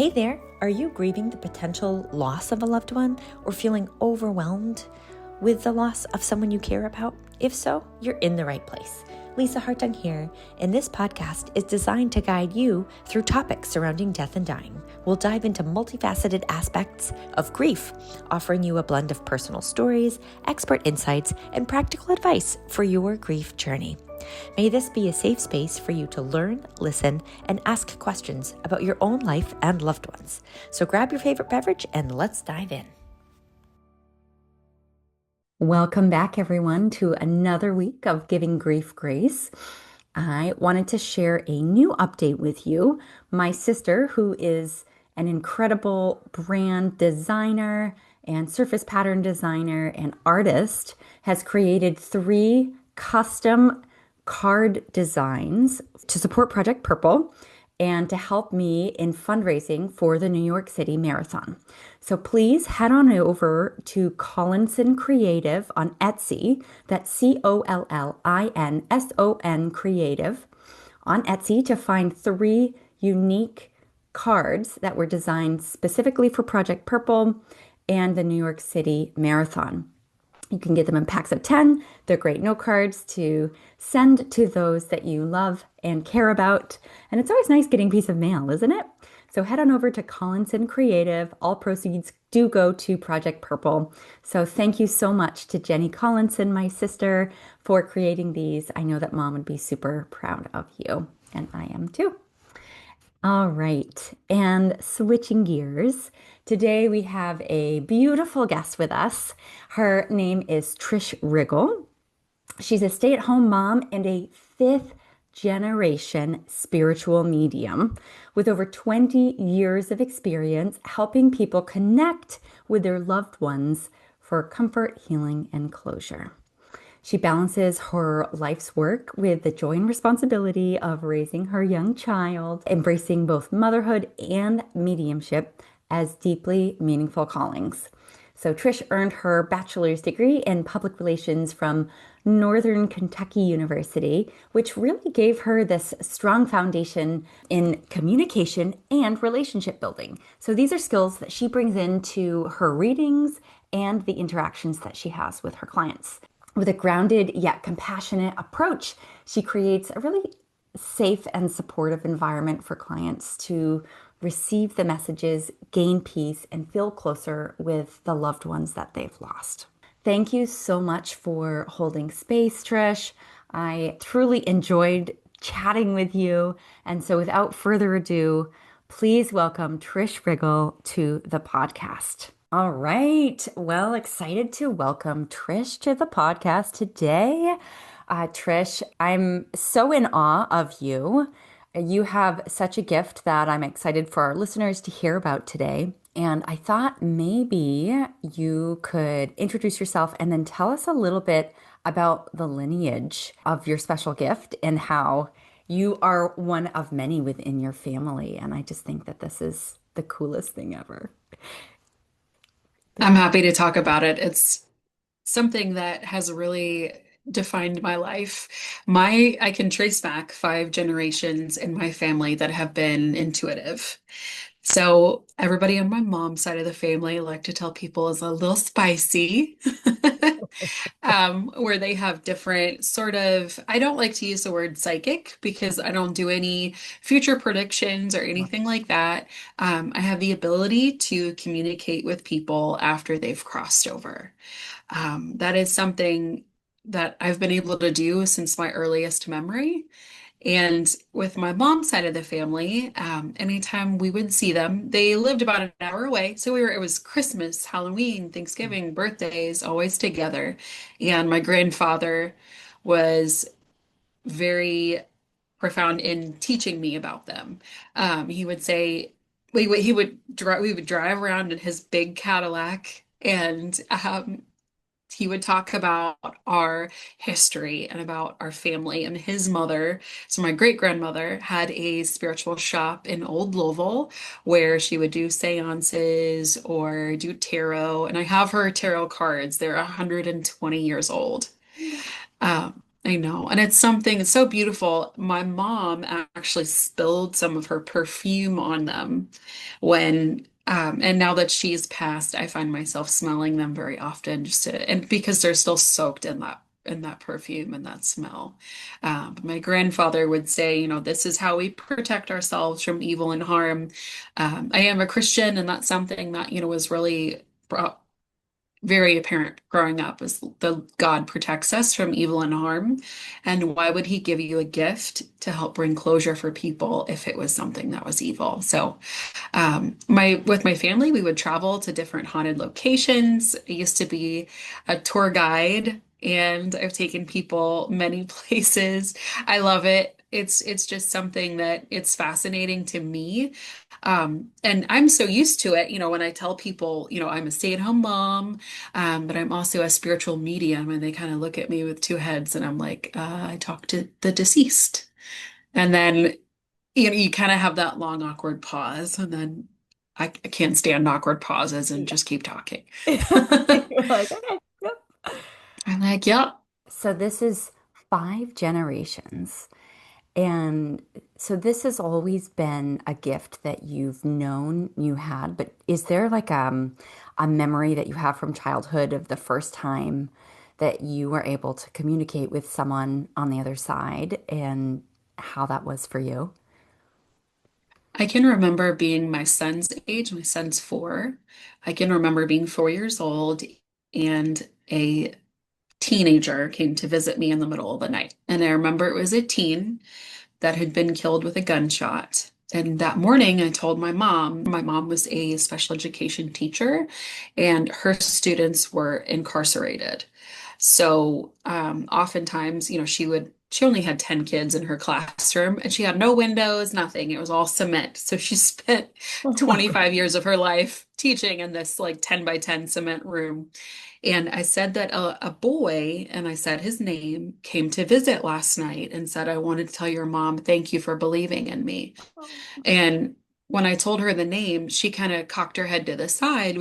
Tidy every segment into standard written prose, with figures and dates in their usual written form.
Hey there, are you grieving the potential loss of a loved one or feeling overwhelmed with the loss of someone you care about? If so, you're in the right place. Lisa Hartung here, and this podcast is designed to guide you through topics surrounding death and dying. We'll dive into multifaceted aspects of grief, offering you a blend of personal stories, expert insights, and practical advice for your grief journey. May this be a safe space for you to learn, listen, and ask questions about your own life and loved ones. So grab your favorite beverage and let's dive in. Welcome back, everyone, to another week of Giving Grief Grace. I wanted to share a new update with you. My sister, who is an incredible brand designer and surface pattern designer and artist, has created 3 custom card designs to support Project Purple and to help me in fundraising for the New York City Marathon. So please head on over to Collinson Creative on Etsy. That's Collinson Creative on Etsy to find 3 unique cards that were designed specifically for Project Purple and the New York City Marathon. You can get them in packs of 10. They're great note cards to send to those that you love and care about. And it's always nice getting a piece of mail, isn't it? So head on over to Collinson Creative. All proceeds do go to Project Purple. So thank you so much to Jenny Collinson, my sister, for creating these. I know that Mom would be super proud of you, and I am too. All right, and switching gears, today we have a beautiful guest with us. Her name is Trish Riggle. She's a stay-at-home mom and a 5th generation spiritual medium with over 20 years of experience helping people connect with their loved ones for comfort, healing, and closure. She balances her life's work with the joy and responsibility of raising her young child, embracing both motherhood and mediumship as deeply meaningful callings. So Trish earned her bachelor's degree in public relations from Northern Kentucky University, which really gave her this strong foundation in communication and relationship building. So these are skills that she brings into her readings and the interactions that she has with her clients. With a grounded yet compassionate approach, she creates a really safe and supportive environment for clients to receive the messages, gain peace, and feel closer with the loved ones that they've lost. Thank you so much for holding space, Trish. I truly enjoyed chatting with you. And so without further ado, please welcome Trish Riggle to the podcast. All right. Well, excited to welcome Trish to the podcast today. Trish, I'm so in awe of you. You have such a gift that I'm excited for our listeners to hear about today. And I thought maybe you could introduce yourself and then tell us a little bit about the lineage of your special gift and how you are one of many within your family. And I just think that this is the coolest thing ever. I'm happy to talk about it. It's something that has really defined my life. I can trace back 5 generations in my family that have been intuitive. So everybody on my mom's side of the family, I like to tell people, is a little spicy. Where they have different sort of, I don't like to use the word psychic because I don't do any future predictions or anything like that. I have the ability to communicate with people after they've crossed over. That is something that I've been able to do since my earliest memory. And with my mom's side of the family, anytime we would see them, they lived about an hour away. So it was Christmas, Halloween, Thanksgiving, birthdays, always together. And my grandfather was very profound in teaching me about them. He would say, we would drive around in his big Cadillac and he would talk about our history and about our family and his mother. So my great grandmother had a spiritual shop in Old Louisville where she would do seances or do tarot. And I have her tarot cards. They're 120 years old. I know. And it's something so beautiful. My mom actually spilled some of her perfume on them and now that she's passed, I find myself smelling them very often and because they're still soaked in that perfume and that smell. My grandfather would say, this is how we protect ourselves from evil and harm. I am a Christian, and that's something that, was really very apparent growing up is the God protects us from evil and harm. And why would he give you a gift to help bring closure for people if it was something that was evil? So my with my family, we would travel to different haunted locations. I used to be a tour guide, and I've taken people many places. I love it. It's just something that it's fascinating to me. And I'm so used to it, when I tell people, I'm a stay-at-home mom, but I'm also a spiritual medium, and they kind of look at me with two heads, and I'm like, I talk to the deceased. And then you kind of have that long, awkward pause, and then I can't stand awkward pauses and Yeah. just keep talking. You're like, okay, yep. I'm like, yeah, So this is 5 generations. And so this has always been a gift that you've known you had, but is there like a memory that you have from childhood of the first time that you were able to communicate with someone on the other side and how that was for you? I can remember being my son's age. My son's 4. I can remember being 4 years old, and a teenager came to visit me in the middle of the night. And I remember it was a teen that had been killed with a gunshot. And that morning, I told my mom was a special education teacher, and her students were incarcerated. So oftentimes, she only had 10 kids in her classroom, and she had no windows, nothing. It was all cement. So she spent Oh my God. 25 years of her life teaching in this like 10 by 10 cement room. And I said that a boy, and I said his name, came to visit last night and said, I wanted to tell your mom, thank you for believing in me. And when I told her the name, she kind of cocked her head to the side.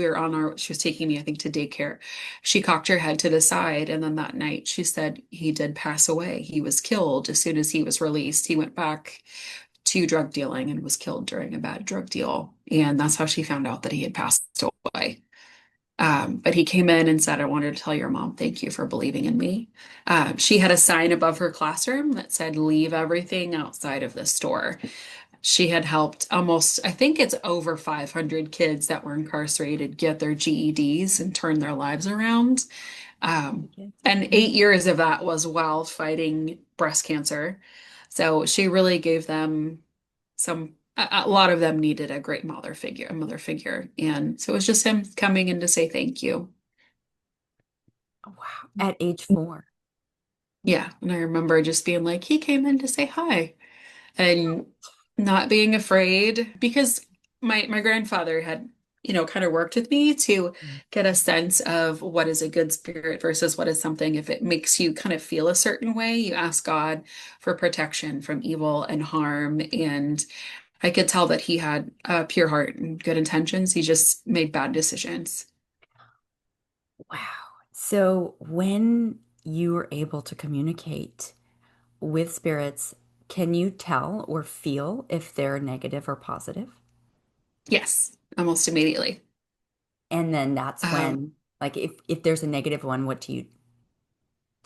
She was taking me, I think, to daycare. She cocked her head to the side. And then that night she said he did pass away. He was killed as soon as he was released. He went back to drug dealing and was killed during a bad drug deal. And that's how she found out that he had passed away. But he came in and said, I wanted to tell your mom, thank you for believing in me. She had a sign above her classroom that said, leave everything outside of the store. She had helped almost, I think it's over 500 kids that were incarcerated get their GEDs and turn their lives around. Um, and 8 years of that was while fighting breast cancer. So she really gave them a lot of them needed a great mother figure. And so it was just him coming in to say thank you. Wow. At age 4. Yeah. And I remember just being like, he came in to say hi and not being afraid because my grandfather had, kind of worked with me to get a sense of what is a good spirit versus what is something. If it makes you kind of feel a certain way, you ask God for protection from evil and harm. And I could tell that he had a pure heart and good intentions. He just made bad decisions. Wow. So when you were able to communicate with spirits, can you tell or feel if they're negative or positive? Yes, almost immediately. And then that's Um, when, like, if there's a negative one, what do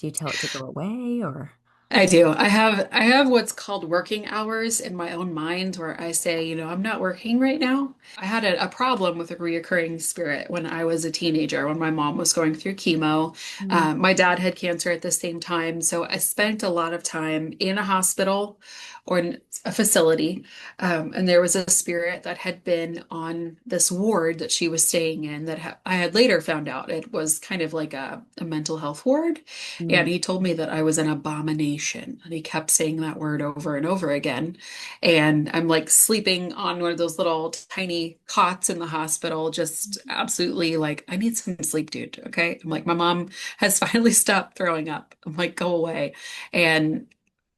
you tell it to go away or? I do. I have what's called working hours in my own mind where I say, I'm not working right now. I had a problem with a reoccurring spirit when I was a teenager, when my mom was going through chemo. Mm, My dad had cancer at the same time, so I spent a lot of time in a hospital or in a facility. And there was a spirit that had been on this ward that she was staying in that I had later found out it was kind of like a mental health ward. And mm, he told me that I was an abomination. And he kept saying that word over and over again. And I'm like sleeping on one of those little tiny cots in the hospital, just absolutely like, I need some sleep, dude. Okay. I'm like, my mom has finally stopped throwing up. I'm like, go away. And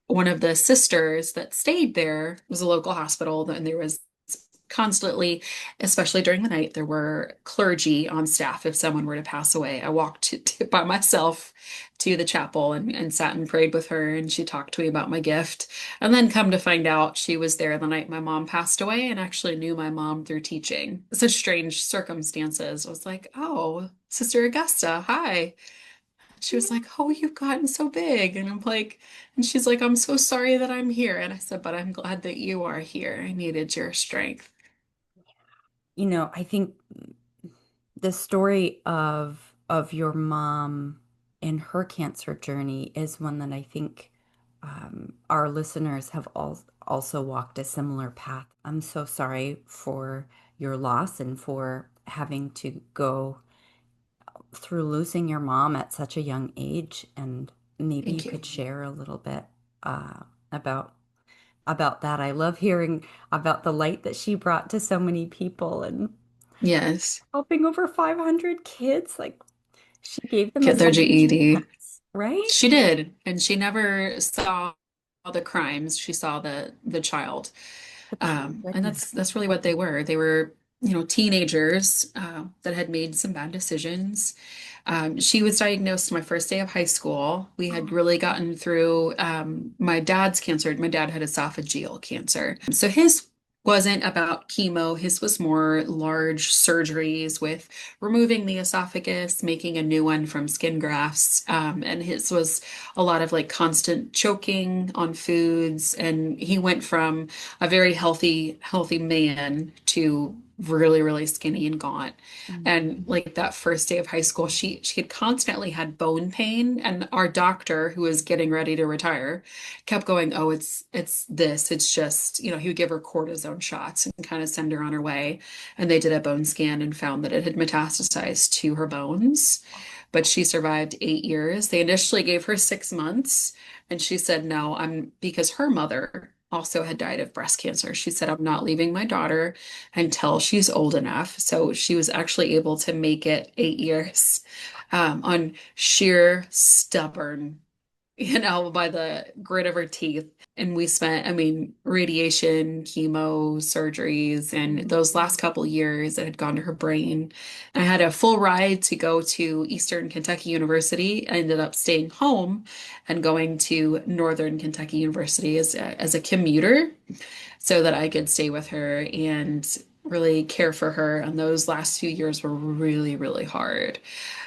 one of the sisters that stayed there was a local hospital, and there was constantly, especially during the night, there were clergy on staff if someone were to pass away. I walked by myself to the chapel and sat and prayed with her, and she talked to me about my gift. And then come to find out she was there the night my mom passed away and actually knew my mom through teaching. Such strange circumstances. I was like, oh, Sister Augusta, hi. She was like, oh, you've gotten so big. And I'm like, and she's like, I'm so sorry that I'm here. And I said, but I'm glad that you are here. I needed your strength. I think the story of your mom and her cancer journey is one that I think our listeners have also walked a similar path. I'm so sorry for your loss and for having to go through losing your mom at such a young age. And maybe you Thank you. could share a little bit uh, about that. I love hearing about the light that she brought to so many people and Yes. helping over 500 kids. Like she gave them a Get their second GED. chance, right? She did, and she never saw the crimes. She saw the child. Oh, And goodness. that's really what they were. They were, teenagers that had made some bad decisions. She was diagnosed my first day of high school. We had Oh, really gotten through my dad's cancer. My dad had esophageal cancer. So his wasn't about chemo. His was more large surgeries with removing the esophagus, making a new one from skin grafts. And his was a lot of like constant choking on foods. And he went from a very healthy man to really, really skinny and gaunt. And mm, like that first day of high school, she had constantly had bone pain, and our doctor, who was getting ready to retire, kept going, "Oh, it's this. It's just, he would give her cortisone shots and kind of send her on her way." And they did a bone scan and found that it had metastasized to her bones. But she survived 8 years. They initially gave her 6 months, and she said, "No, I'm," because her mother also had died of breast cancer. She said, "I'm not leaving my daughter until she's old enough." So she was actually able to make it 8 years on sheer stubborn, by the grit of her teeth. And we spent, I mean, radiation, chemo, surgeries, and those mm. last couple years that had gone to her brain. I had a full ride to go to Eastern Kentucky University. I ended up staying home and going to Northern Kentucky University as a commuter so that I could stay with her and really care for her. And those last few years were really, really hard.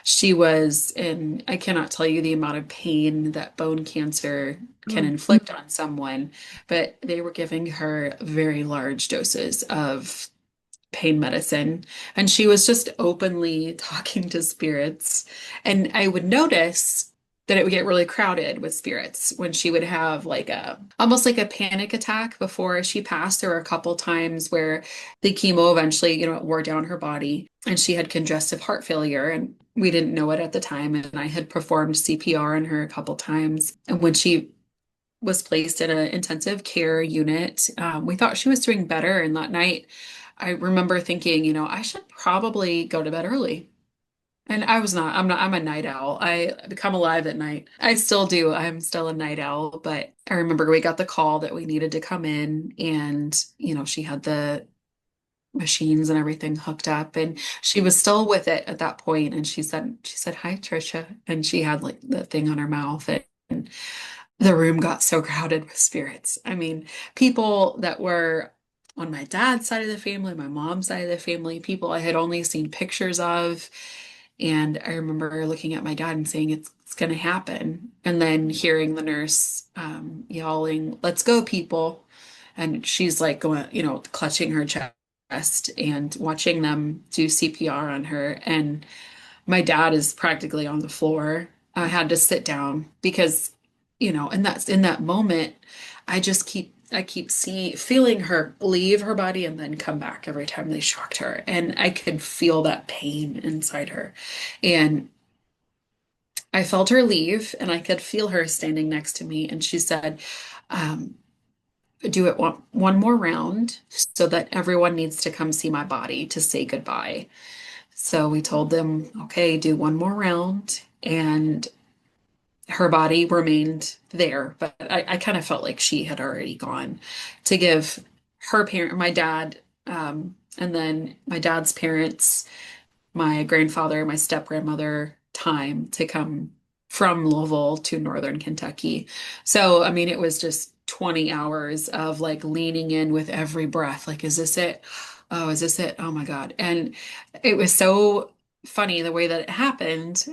She was, and I cannot tell you the amount of pain that bone cancer can Mm. inflict on someone, but they were giving her very large doses of pain medicine. And she was just openly talking to spirits. And I would notice that it would get really crowded with spirits when she would have like almost like a panic attack before she passed. There were a couple times where the chemo eventually, it wore down her body and she had congestive heart failure. And we didn't know it at the time. And I had performed CPR on her a couple times. And when she was placed in an intensive care unit. We thought she was doing better. And that night, I remember thinking, I should probably go to bed early. And I was not, I'm a night owl. I become alive at night. I still do. I'm still a night owl. But I remember we got the call that we needed to come in and, she had the machines and everything hooked up and she was still with it at that point. And she said, "Hi, Trisha." And she had like the thing on her mouth and the room got so crowded with spirits. I mean, people that were on my dad's side of the family, my mom's side of the family, people I had only seen pictures of. And I remember looking at my dad and saying, it's going to happen. And then hearing the nurse yelling, "Let's go, people." And she's like going, clutching her chest and watching them do CPR on her. And my dad is practically on the floor. I had to sit down because, and that's in that moment, I keep feeling her leave her body and then come back every time they shocked her. And I could feel that pain inside her. And I felt her leave and I could feel her standing next to me. And she said, um, "Do it one more round so that everyone needs to come see my body to say goodbye." So we told them, "Okay, do one more round." And her body remained there, but I kind of felt like she had already gone to give her parent, my dad, And then my dad's parents, my grandfather, my step grandmother, time to come from Louisville to Northern Kentucky. So, I mean, it was just 20 hours of like leaning in with every breath. Like, is this it? Oh, is this it? Oh my God. And it was so funny the way that it happened.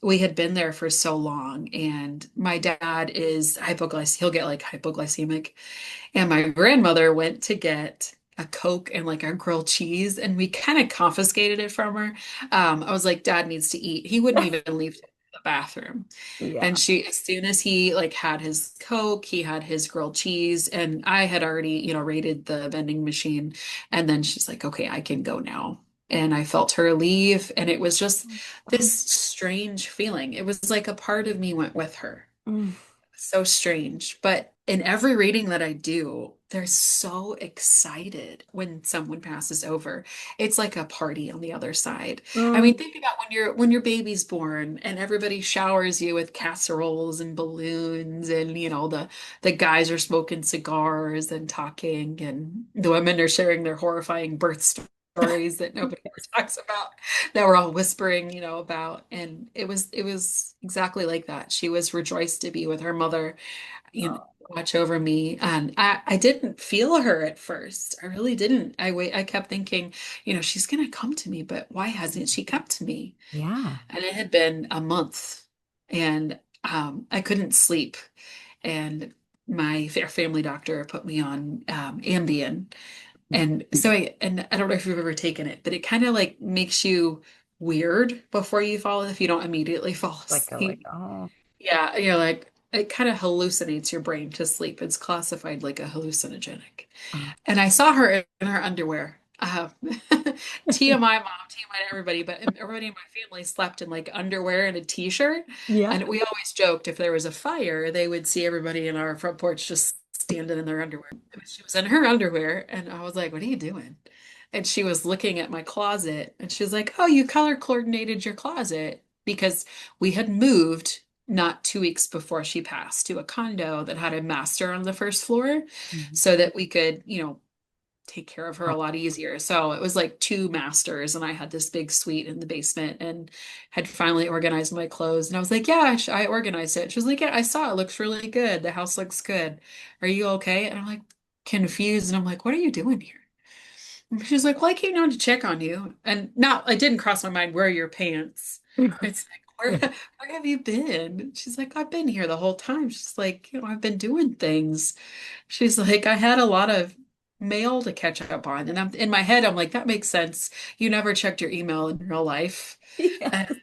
We had been there for so long, and my dad is he'll get like hypoglycemic, and my grandmother went to get a Coke and like a grilled cheese, and we kind of confiscated it from her. I was like, Dad needs to eat. He wouldn't even leave the bathroom. And Yeah. as soon as he like had his Coke, he had his grilled cheese, and I had already, raided the vending machine. And then she's like, okay, I can go now. And I felt her leave, and it was just this strange feeling. It was like a part of me went with her. Mm. So strange. But in every reading that I do, they're so excited when someone passes over. It's like a party on the other side. I Mm. mean, think about when your baby's born and everybody showers you with casseroles and balloons, and the guys are smoking cigars and talking, and the women are sharing their horrifying birth stories that nobody ever talks about, that we're all whispering, about. And it was exactly like that. She was rejoiced to be with her mother, watch over me. And I didn't feel her at first. I really didn't. I kept thinking, she's gonna come to me, but why hasn't she come to me? Yeah. And it had been a month, and I couldn't sleep. And my family doctor put me on Ambien. And so I don't know if you've ever taken it, but it kind of like makes you weird before you fall, if you don't immediately fall Like, asleep. oh, Yeah, like it kind of hallucinates your brain to sleep. It's classified like a hallucinogenic. uh, And I saw her in her underwear. TMI mom, TMI to everybody, but everybody in my family slept in like underwear and a t-shirt. yeah. And we always joked if there was a fire, they would see everybody in our front porch just standing in their underwear. She was in her underwear, and I was like, "What are you doing?" And she was looking at my closet, and she was like, "Oh, you color coordinated your closet," because we had moved not 2 weeks before she passed to a condo that had a master on the first floor, Mhm. so that we could, take care of her a Oh, lot easier. So it was like two masters, and I had this big suite in the basement, and had finally organized my clothes. And I was like, "Yeah, I organized it." She was like, "Yeah, I saw it. Looks really good. The house looks good. Are you okay?" And I'm like confused, and I'm like, "What are you doing here?" And she's like, "Well, I came down to check on you." And now it didn't cross my mind, where are your pants? It's like, where have you been? She's like, "I've been here the whole time." She's like, "I've been doing things." She's like, "I had a lot of mail to catch up on." And I'm in my head, I'm like, that makes sense. You never checked your email in real life. yeah. And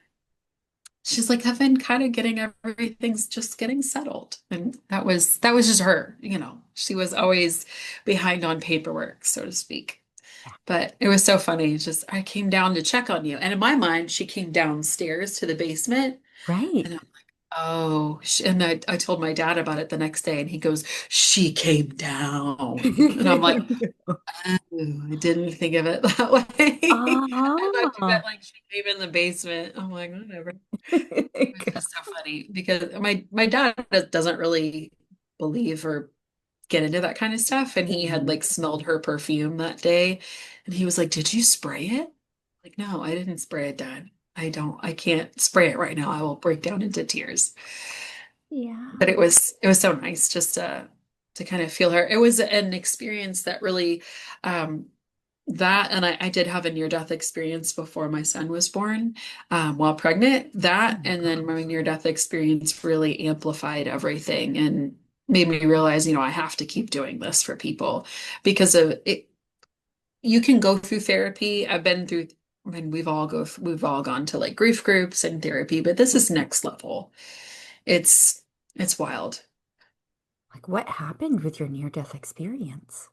she's like, "I've been kind of getting everything's just getting settled." And that was just her, She was always behind on paperwork, so to speak. But it was so funny. It's just I came down to check on you. And in my mind, she came downstairs to the basement. Right. And I'm like, oh, and I told my dad about it the next day, and he goes, "She came down." And I'm like, "Oh, I didn't think of it that way." I thought you Ah. meant like she came in the basement. I'm like, whatever. It's just so funny because my dad doesn't really believe or get into that kind of stuff. And he had Mhm. like smelled her perfume that day, and he was like, "Did you spray it?" Like, "No, I didn't spray it, Dad. I can't spray it right now. I will break down into tears." But Yeah. it was so nice just to kind of feel her. It was an experience that really um that, and I did have a near-death experience before my son was born, while pregnant. Oh That, my and then my gosh. near-death experience really amplified everything and made me realize, I have to keep doing this for people because of it. You can go through therapy. I've been through, I mean, we've all gone to like grief groups and therapy, but this is next level. It's it's wild. Like, what happened with your near-death experience?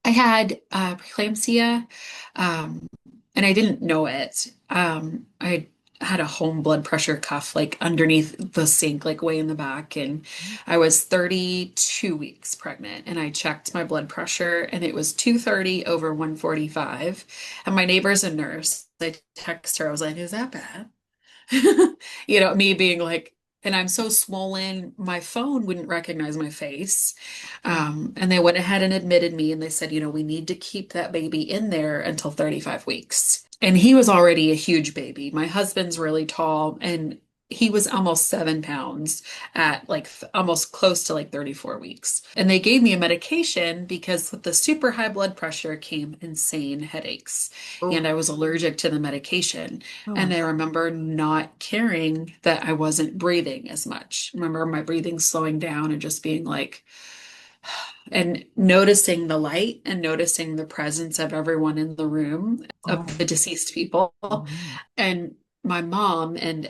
I had preeclampsia, and I didn't know it. I had a home blood pressure cuff like underneath the sink, like way in the back, and I was 32 weeks pregnant, and I checked my blood pressure, and it was 230 over 145. And my neighbor's a nurse. I text her. I was like, "Is that bad?" Me being like, and I'm so swollen, my phone wouldn't recognize my face. Oh, And they went ahead and admitted me, and they said, we need to keep that baby in there until 35 weeks. And he was already a huge baby. My husband's really tall, and he was almost 7 pounds at like almost close to like 34 weeks. And they gave me a medication because with the super high blood pressure came insane headaches, and oh, I was allergic to the medication. oh And my I God. remember not caring that I wasn't breathing as much. Remember my breathing slowing down and just being like, and noticing the light and noticing the presence of everyone in the room of Oh, the deceased people. no. And my mom and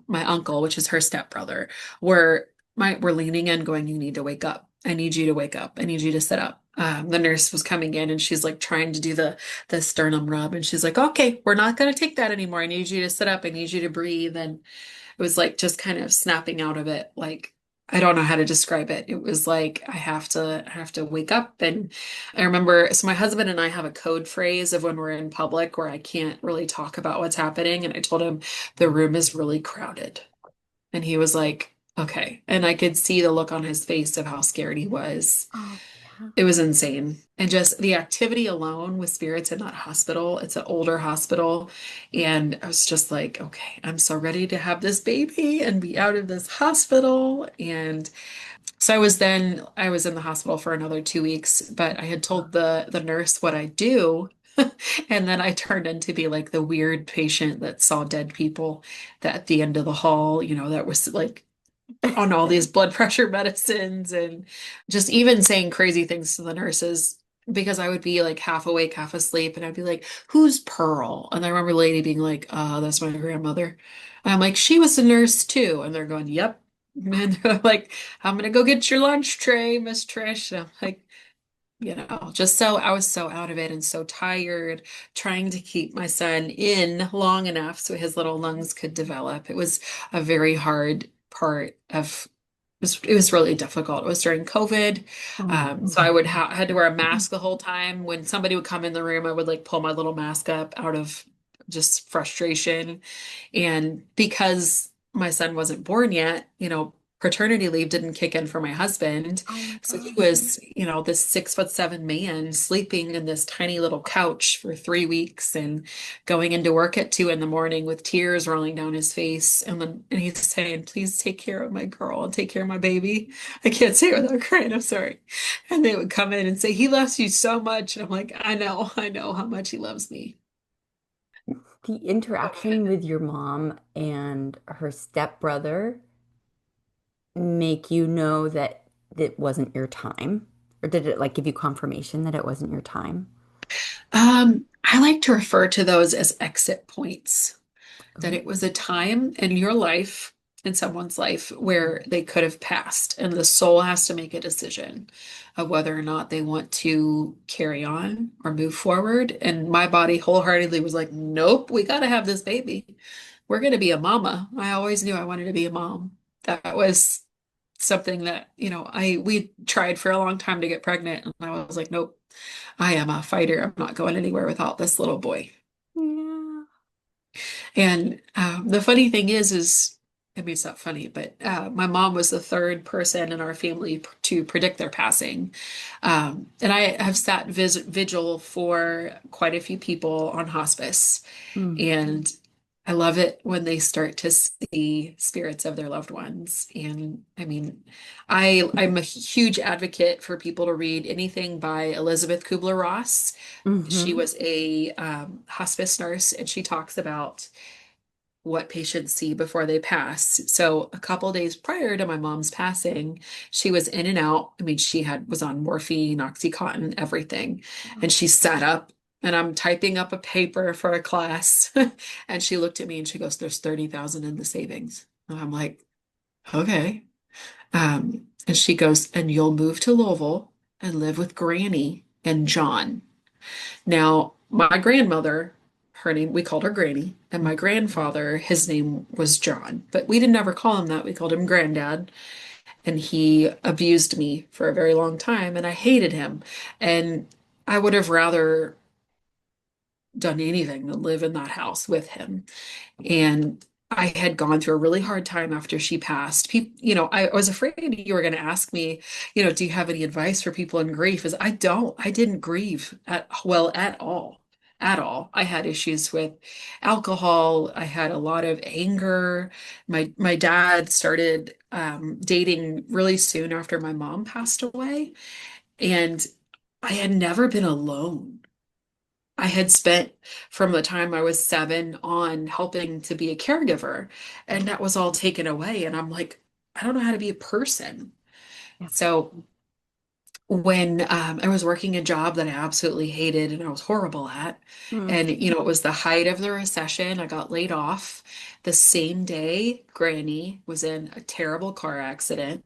my uncle, which is her stepbrother, were were leaning in, going, "You need to wake up. I need you to wake up. I need you to sit up." The nurse was coming in and she's like trying to do the sternum rub, and she's like, "Okay, we're not going to take that anymore. I need you to sit up. I need you to breathe." And it was like just kind of snapping out of it. Like, I don't know how to describe it. It was like I have to wake up. And I remember, so my husband and I have a code phrase of when we're in public where I can't really talk about what's happening. And I told him the room is really crowded. And he was like, okay. And I could see the look on his face of how scared he was. Oh, yeah. It was insane. And just the activity alone with spirits in that hospital, it's an older hospital. And I was just like, okay, I'm so ready to have this baby and be out of this hospital. And so I was in the hospital for another 2 weeks, but I had told the nurse what I do. And then I turned into be like the weird patient that saw dead people that at the end of the hall, that was like on all these blood pressure medicines, and just even saying crazy things to the nurses because I would be like half awake, half asleep, and I'd be like, "Who's Pearl?" And I remember a lady being like, that's my grandmother." And I'm like, "She was a nurse too." And they're going, "Yep." And they're like, "I'm gonna go get your lunch tray, Miss Trish." And I'm like, just so I was so out of it and so tired trying to keep my son in long enough so his little lungs could develop. It was a very hard part of it was really difficult. It was during COVID. Oh, So I would had to wear a mask the whole time. When somebody would come in the room, I would like pull my little mask up out of just frustration. And because my son wasn't born yet, paternity leave didn't kick in for my husband. oh my So he God. was, this 6'7" man sleeping in this tiny little couch for 3 weeks and going into work at 2 in the morning with tears rolling down his face. And he's saying, "Please take care of my girl and take care of my baby." I can't say it without crying. I'm sorry. And they would come in and say, "He loves you so much." And I'm like, I know how much he loves me. The interaction with your mom and her stepbrother make you know that it wasn't your time? Or did it like give you confirmation that it wasn't your time? I like to refer to those as exit points, that Oh, it was a time in your life, in someone's life, where they could have passed, and the soul has to make a decision of whether or not they want to carry on or move forward. And my body wholeheartedly was like, "Nope, we got to have this baby. We're going to be a mama." I always knew I wanted to be a mom. That was something that, we tried for a long time to get pregnant, and I was like, "Nope, I am a fighter. I'm not going anywhere without this little boy." yeah. And the funny thing is, I mean, it's not funny, but my mom was the third person in our family to predict their passing. And I have sat vigil for quite a few people on hospice. Mm. And I love it when they start to see spirits of their loved ones. And I mean, I'm a huge advocate for people to read anything by Elizabeth Kubler-Ross. She Hmm. was a hospice nurse, and she talks about what patients see before they pass. So a couple days prior to my mom's passing, she was in and out. I mean, she had was on morphine, Oxycontin, everything. And she sat up, and I'm typing up a paper for a class. And she looked at me and she goes, "There's 30,000 in the savings." And I'm like, "Okay." And she goes, "And you'll move to Louisville and live with Granny and John." Now, my grandmother, her name, we called her Granny, and my grandfather, his name was John, but we didn't ever call him that. We called him Granddad, and he abused me for a very long time, and I hated him. And I would have rather done anything than live in that house with him. And I had gone through a really hard time after she passed. People, I was afraid you were going to ask me, do you have any advice for people in grief? Is I don't. I didn't grieve at all. At all. I had issues with alcohol. I had a lot of anger. My dad started dating really soon after my mom passed away, and I had never been alone. I had spent from the time I was 7 on helping to be a caregiver, and that was all taken away. And I'm like, I don't know how to be a person. Yeah. So when I was working a job that I absolutely hated and I was horrible at, Mm. and it was the height of the recession, I got laid off. The same day, Granny was in a terrible car accident.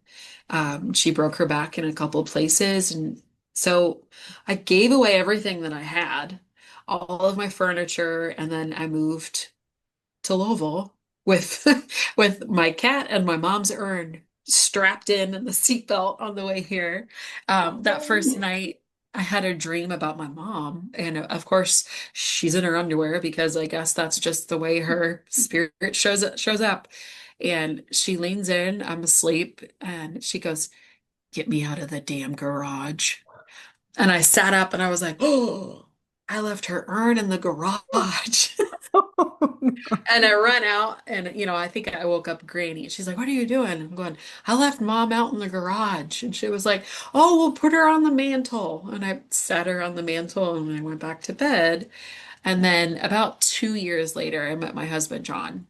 She broke her back in a couple of places, and so I gave away everything that I had, all of my furniture, and then I moved to Louisville with with my cat and my mom's urn strapped in and the seatbelt on the way here. That first night, I had a dream about my mom, and of course, she's in her underwear because I guess that's just the way her spirit shows up. And she leans in, I'm asleep, and she goes, "Get me out of the damn garage." And I sat up and I was like, "Oh, I left her urn in the garage." Oh, no. And I run out and I think I woke up Granny. She's like, "What are you doing?" I'm going, "I left mom out in the garage." And she was like, "Oh, we'll put her on the mantle." And I sat her on the mantle and I went back to bed. And then about 2 years later, I met my husband, John.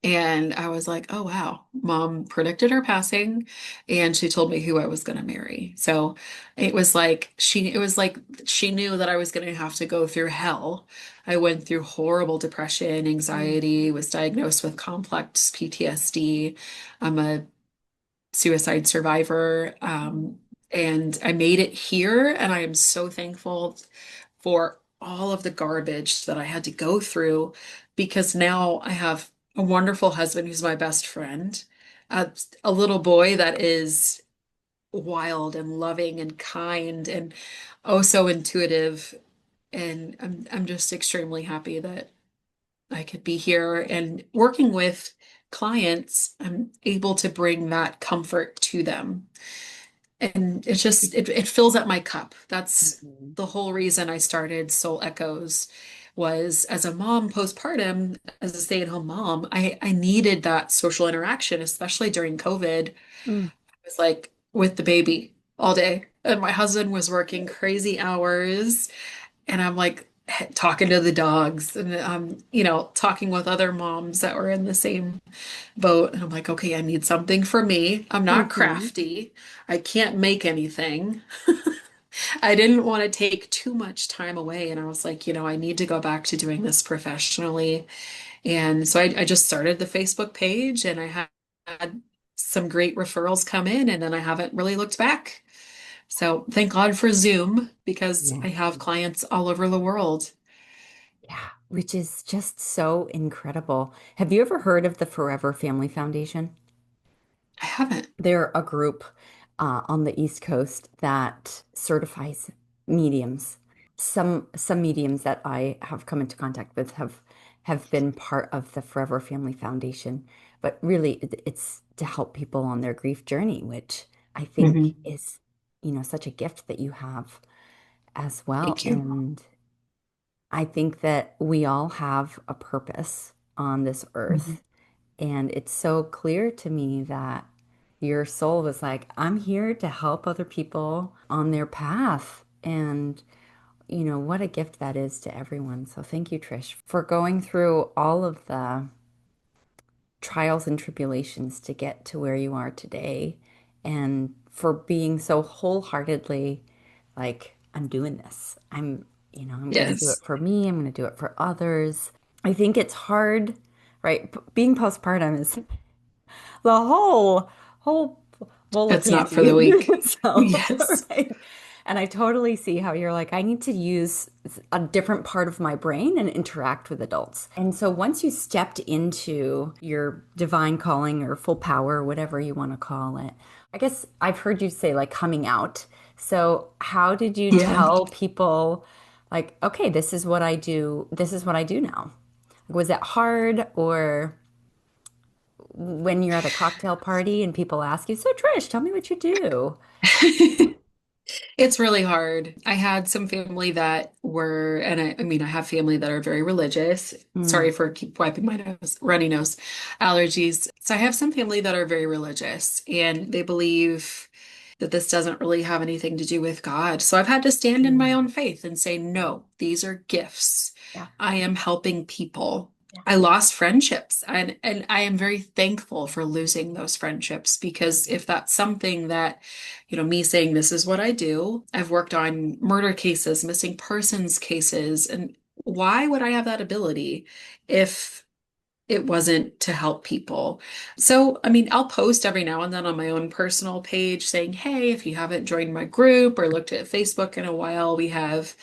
And I was like, "Oh, wow. Mom predicted her passing and she told me who I was going to marry." So it was like she knew that I was going to have to go through hell. I went through horrible depression, Mm. anxiety, was diagnosed with complex PTSD. I'm a suicide survivor. And I made it here, and I am so thankful for all of the garbage that I had to go through because now I have a wonderful husband who's my best friend, a little boy that is wild and loving and kind and oh so intuitive. And I'm just extremely happy that I could be here and working with clients. I'm able to bring that comfort to them. And it's just it fills up my cup. That's Mhm. the whole reason I started Soul Echoes was as a mom postpartum, as a stay-at-home mom, I needed that social interaction, especially during COVID. I Mm. was like with the baby all day. And my husband was working crazy hours. And I'm like talking to the dogs and talking with other moms that were in the same boat. And I'm like, okay, I need something for me. I'm not Mhm. crafty. I can't make anything. I didn't want to take too much time away. And I was like, I need to go back to doing this professionally. And so I just started the Facebook page and I had some great referrals come in and then I haven't really looked back. So thank God for Zoom because Yeah. I have clients all over the world. Yeah, which is just so incredible. Have you ever heard of the Forever Family Foundation? I haven't. They're a group on the East Coast that certifies mediums. Some mediums that I have come into contact with have been part of the Forever Family Foundation, but really it's to help people on their grief journey, which I think Hmm. is, such a gift that you have as well. Thank you. And I think that we all have a purpose on this Mhm. earth. And it's so clear to me that your soul was like, I'm here to help other people on their path. And, what a gift that is to everyone. So thank you, Trish, for going through all of the trials and tribulations to get to where you are today and for being so wholeheartedly like, I'm doing this. I'm going to do it Yes. for me. I'm going to do it for others. I think it's hard, right? Being postpartum is the whole bowl of It's not for the candy in weak. itself, Yes. right? And I totally see how you're like, I need to use a different part of my brain and interact with adults. And so once you stepped into your divine calling or full power, or whatever you want to call it, I guess I've heard you say like coming out. So how did you Yeah. tell people like, okay, this is what I do. This is what I do now. Was it hard, or when you're at a cocktail party and people ask you, so Trish, tell me what you do? It's really hard. I had some family that were, and I mean, I have family that are very religious. Mm, Sorry for keep wiping my nose, runny nose, allergies. So I have some family that are very religious and they believe that this doesn't really have anything to do with God. So I've had to stand in my mm, own faith and say, no, these are gifts. yeah, I am helping people. yeah. I lost friendships and I am very thankful for losing those friendships because if that's something that, me saying this is what I do, I've worked on murder cases, missing persons cases, and why would I have that ability if it wasn't to help people? So, I mean, I'll post every now and then on my own personal page saying, hey, if you haven't joined my group or looked at Facebook in a while, we have,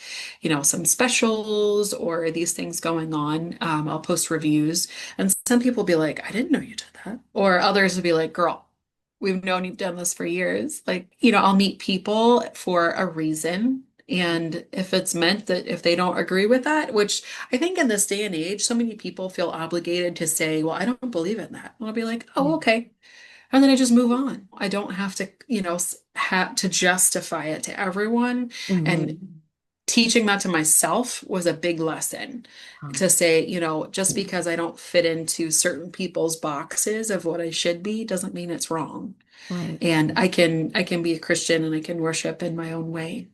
some specials or these things going on. I'll post reviews. And some people will be like, I didn't know you did that. Or others will be like, girl, we've known you've done this for years. Like, I'll meet people for a reason. And if it's meant that if they don't agree with that, which I think in this day and age, so many people feel obligated to say, well, I don't believe in that. And I'll be like, oh, Mm, okay. And then I just move on. I don't have to, have to justify it to everyone. mhm. And teaching that to myself was a big lesson Um, to say, just because I don't fit into certain people's boxes of what I should be doesn't mean it's wrong. right. And I can be a Christian and I can worship in my own way.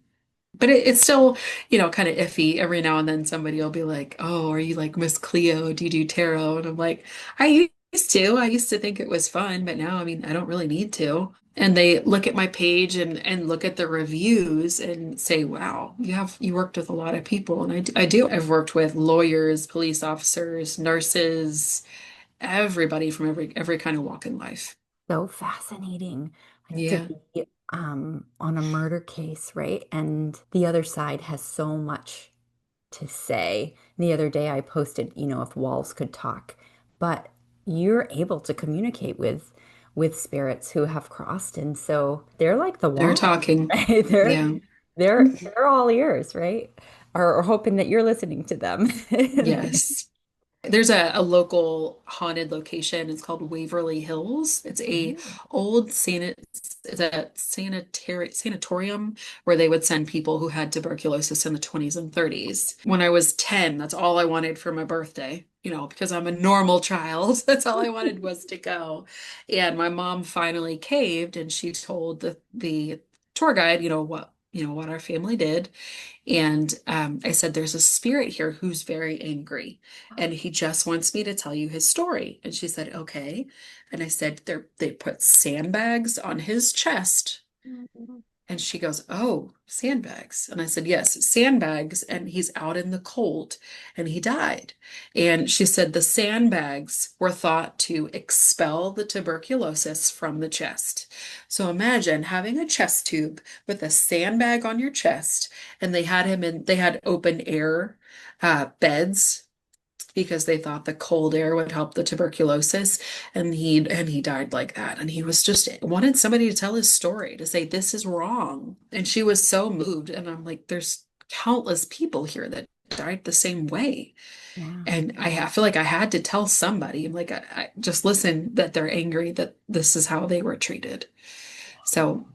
But it's still, kind of iffy. Every now and then somebody will be like, "Oh, are you like Miss Cleo? Do you do tarot?" And I'm like, "I used to. I used to think it was fun, but now, I mean, I don't really need to." And they look at my page and look at the reviews and say, "Wow, you worked with a lot of people." And I do. I've worked with lawyers, police officers, nurses, everybody from every kind of walk in life. So fascinating, like to Yeah. be on a murder case, right? And the other side has so much to say. The other day I posted, if walls could talk, but you're able to communicate with spirits who have crossed, and so they're like the They're wall, talking. right? Yeah. They're all ears, right? Or hoping that you're listening to them. Yes. There's a local haunted location. It's called Waverly Hills. It's a Mhm. old it's a sanatorium where they would send people who had tuberculosis in the 20s and 30s. When I was 10, that's all I wanted for my birthday, because I'm a normal child. That's all I wanted was to go. And my mom finally caved and she told the tour guide, what our family did. And I said, there's a spirit here who's very angry, and he just wants me to tell you his story. And she said, okay. And I said, they put sandbags on his chest. And she goes, oh, sandbags. And I said, yes, sandbags. And he's out in the cold and he died. And she said the sandbags were thought to expel the tuberculosis from the chest. So imagine having a chest tube with a sandbag on your chest, and they had open air beds because they thought the cold air would help the tuberculosis, and he died like that, and he was just wanted somebody to tell his story, to say this is wrong. And she was so moved, and I'm like, there's countless people here that died the same way. Yeah. And I feel like I had to tell somebody. I'm like, I just listen that they're angry that this is how they were treated. So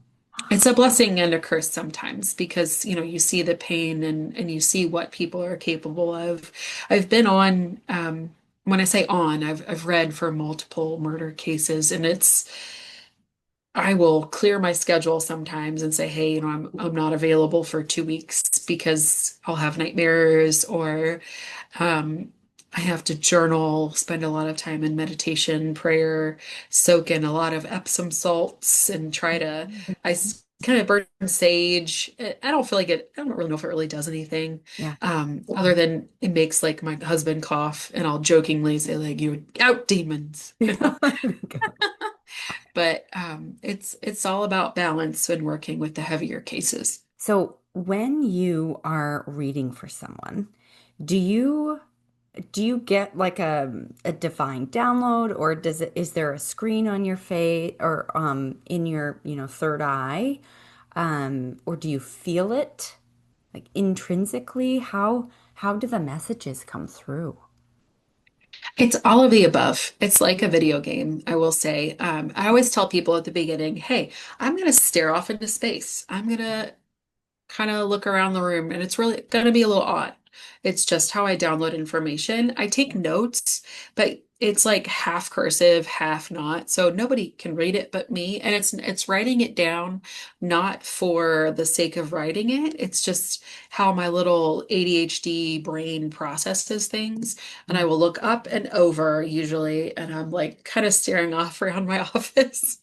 it's a blessing and a curse sometimes because, you see the pain and you see what people are capable of. I've been on, when I say on, I've read for multiple murder cases, and I will clear my schedule sometimes and say, hey, I'm not available for 2 weeks because I'll have nightmares, or um, I have to journal, spend a lot of time in meditation, prayer, soak in a lot of Epsom salts, and try to, kind of burn sage. I don't feel like I don't really know if it really does anything, Yeah. other than it makes like my husband cough, and I'll jokingly say, like, you out demons. But it's all about balance when working with the heavier cases. So when you are reading for someone, do you do you get like a divine download, or is there a screen on your face, or in your, third eye? Or do you feel it like intrinsically? How do the messages come through? It's all of the above. It's like a video game, I will say. I always tell people at the beginning, hey, I'm going to stare off into space. I'm going to kind of look around the room, and it's really going to be a little odd. It's just how I download information. I take notes, but it's like half cursive, half not. So nobody can read it but me. And it's writing it down not for the sake of writing it. It's just how my little ADHD brain processes things. And I Mm, will look up and over usually, and I'm like kind of staring off around my office.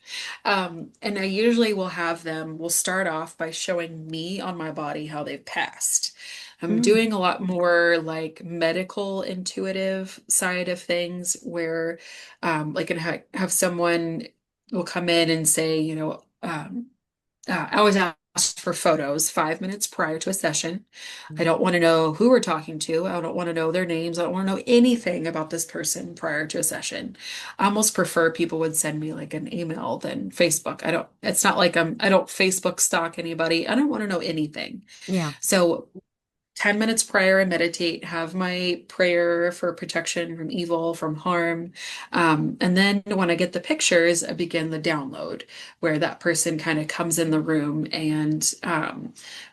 And I usually will start off by showing me on my body how they've passed. I'm mm, doing a lot more like medical intuitive side of things where like and have someone will come in and say, I always ask for photos 5 minutes prior to a session. I mm, don't want to know who we're talking to. I don't want to know their names. I don't want to know anything about this person prior to a session. I almost prefer people would send me like an email than Facebook. It's not like I don't Facebook stalk anybody. I don't want to know anything. yeah. So 10 minutes prior, I meditate, have my prayer for protection from evil, from harm. And then when I get the pictures, I begin the download where that person kind of comes in the room and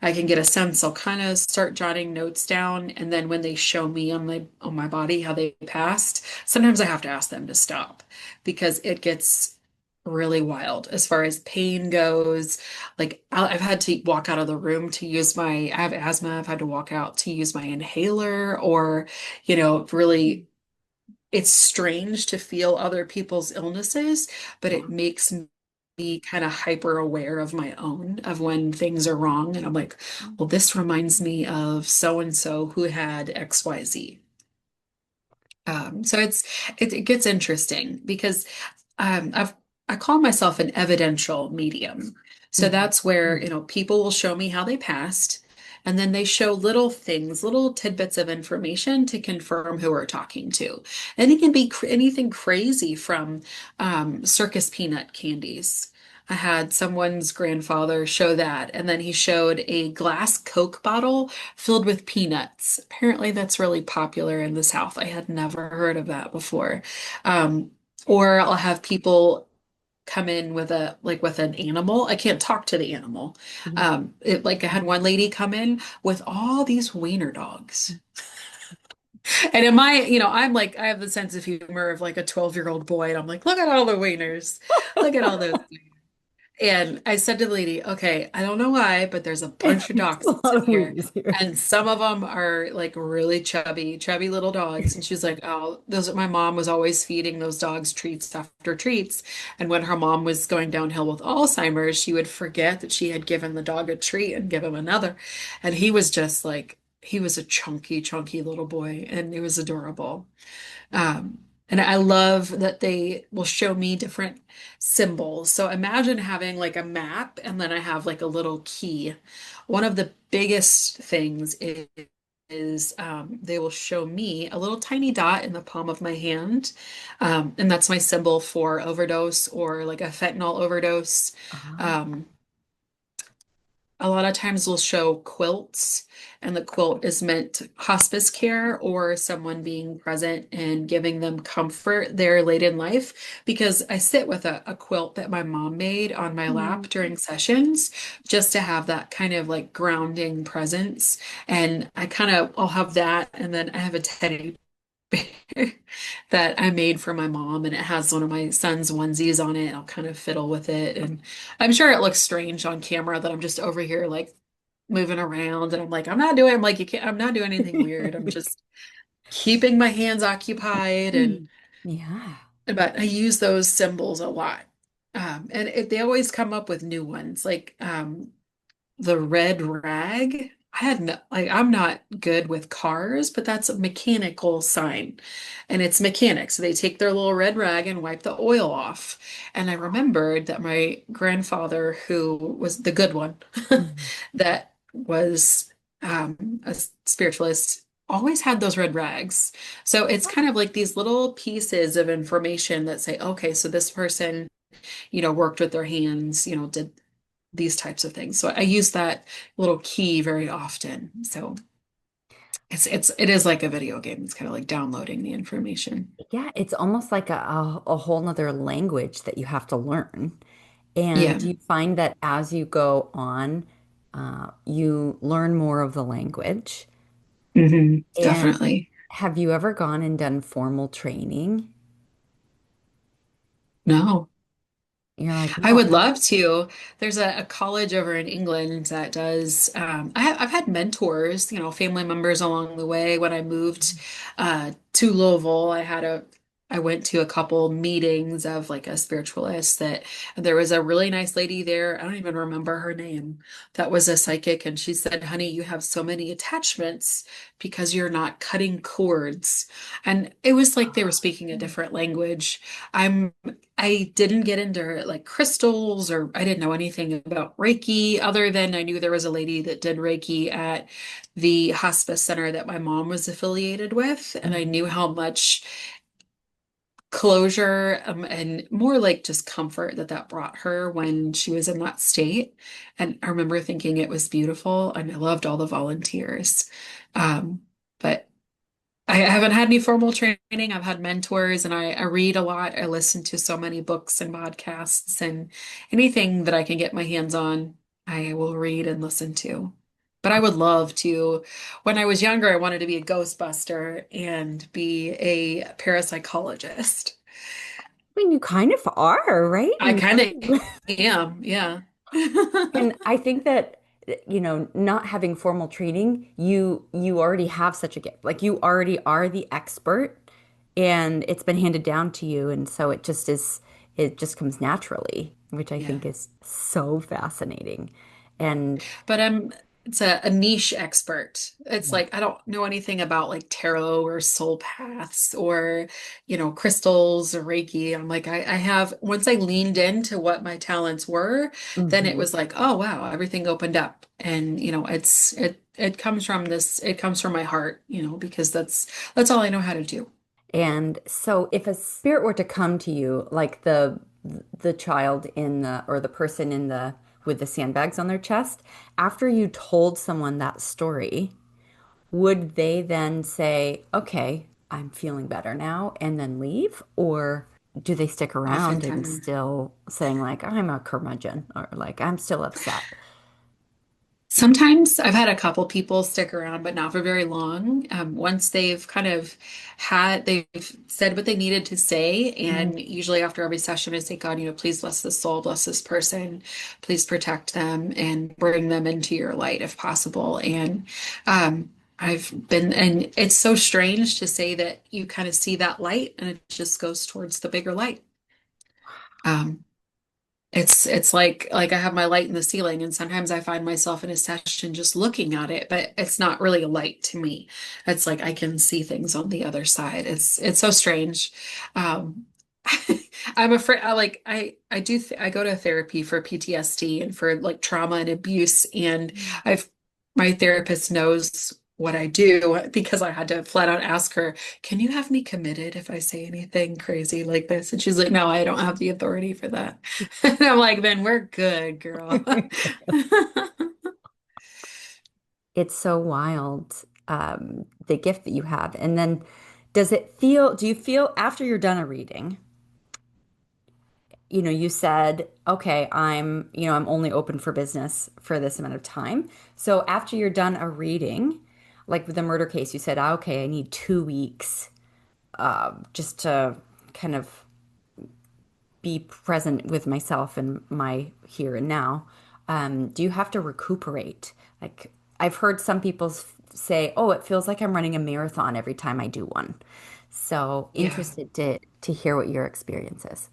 I can get a sense. I'll kind of start jotting notes down. And then when they show me on my body how they passed, sometimes I have to ask them to stop because it gets really wild as far as pain goes. Like I've had to walk out of the room to use I have asthma. I've had to walk out to use my inhaler or, really it's strange to feel other people's illnesses, but Yeah. it makes me kind of hyper aware of my own, of when things are wrong. And I'm like, well, this reminds me of so and so who had XYZ. So it gets interesting because I've I call myself an evidential medium. So Mhm. that's where, Mm. people will show me how they passed, and then they show little things, little tidbits of information to confirm who we're talking to. And it can be anything crazy from circus peanut candies. I had someone's grandfather show that, and then he showed a glass Coke bottle filled with peanuts. Apparently, that's really popular in the South. I had never heard of that before. Um, or I'll have people come in with with an animal. I can't talk to the animal. Mhm. Like I had one lady come in with all these wiener dogs. And in I'm like, I have the sense of humor of like a 12-year-old boy, and I'm like, look at all the wieners. Look at all those. And I said to the lady, okay, I don't know why, but there's a bunch of It's a dachshunds lot in of here. wieners here. And some of them are like really chubby, chubby little dogs. And she's like, oh, my mom was always feeding those dogs treats after treats. And when her mom was going downhill with Alzheimer's, she would forget that she had given the dog a treat and give him another. And he was just like, he was a chunky, chunky little boy, and it was adorable. And I love that they will show me different symbols. So imagine having like a map and then I have like a little key. One of the biggest things is they will show me a little tiny dot in the palm of my hand. And that's my symbol for overdose or like a fentanyl overdose. Ah, Um, a lot of times we'll show quilts, and the quilt is meant hospice care or someone being present and giving them comfort there late in life. Because I sit with a quilt that my mom made on my lap mm, during sessions just to have that kind of like grounding presence. And I'll have that, and then I have a teddy bear that I made for my mom, and it has one of my son's onesies on it. I'll kind of fiddle with it, and I'm sure it looks strange on camera that I'm just over here like moving around, and I'm like, you can't, I'm not doing anything weird. I'm just keeping my hands occupied, and mm. Yeah. but I use those symbols a lot. They always come up with new ones, like the red rag. I had no, like, I'm not good with cars, but that's a mechanical sign. And it's mechanics. So they take their little red rag and wipe the oil off. And I remembered that my grandfather, who was the good one, Mhm. that was a spiritualist, always had those red rags. So it's kind of like these little pieces of information that say, okay, so this person, worked with their hands, did these types of things. So I use that little key very often. So It is like a video game. It's kind of like downloading the information. Yeah, it's almost like a whole nother language that you have to learn. And Yeah. do you find that as you go on, you learn more of the language? And Definitely. have you ever gone and done formal training? No. You're like, I no, would love to. There's a college over in England that does. I've had mentors, family members along the way. When I moved to Louisville, I went to a couple meetings of like a spiritualist that there was a really nice lady there. I don't even remember her name. That was a psychic, and she said, "Honey, you have so many attachments because you're not cutting cords." And it was like they were speaking a different language. I'm I didn't get into like crystals or I didn't know anything about Reiki other than I knew there was a lady that did Reiki at the hospice center that my mom was affiliated with. And I knew how much closure and more like just comfort that brought her when she was in that state. And I remember thinking it was beautiful and I loved all the volunteers. But I haven't had any formal training. I've had mentors and I read a lot. I listen to so many books and podcasts and anything that I can get my hands on, I will read and listen to. But I would love to. When I was younger, I wanted to be a Ghostbuster and be a parapsychologist. I mean, you kind of are, right? I You kind of really am, yeah. And I think that, not having formal training, you already have such a gift. Like you already are the expert and it's been handed down to you. And so it just comes naturally, which I Yeah. think is so fascinating. And But it's a niche expert. It's yeah. like I don't know anything about like tarot or soul paths or, crystals or Reiki. I'm like I have once I leaned into what my talents were, then it Mhm. was like, oh wow, everything opened up. And it comes from it comes from my heart, because that's all I know how to do. And so if a spirit were to come to you, like the child in the or the person in the with the sandbags on their chest, after you told someone that story, would they then say, okay, I'm feeling better now, and then leave? Or do they stick around and Oftentimes. still saying, like, I'm a curmudgeon or like, I'm still upset? Sometimes I've had a couple people stick around, but not for very long. Once they've said what they needed to say, Mhm. and usually after every session, I say, God, please bless this soul, bless this person, please protect them, and bring them into your light if possible. And and it's so strange to say that you kind of see that light, and it just goes towards the bigger light. Um, it's like I have my light in the ceiling, and sometimes I find myself in a session just looking at it, but it's not really a light to me. It's like I can see things on the other side. It's so strange. Um, I'm afraid I go to therapy for PTSD and for like trauma and abuse, and I've my therapist knows what I do because I had to flat out ask her, can you have me committed if I say anything crazy like this? And she's like, no, I don't have the authority for that. And I'm like, then we're good, girl. It's so wild, the gift that you have. And then do you feel after you're done a reading, you said, okay, I'm only open for business for this amount of time. So after you're done a reading, like with the murder case, you said, okay, I need 2 weeks, just to kind of be present with myself and my here and now. Do you have to recuperate? Like I've heard some people say, oh, it feels like I'm running a marathon every time I do one. So Yeah. interested to hear what your experience is.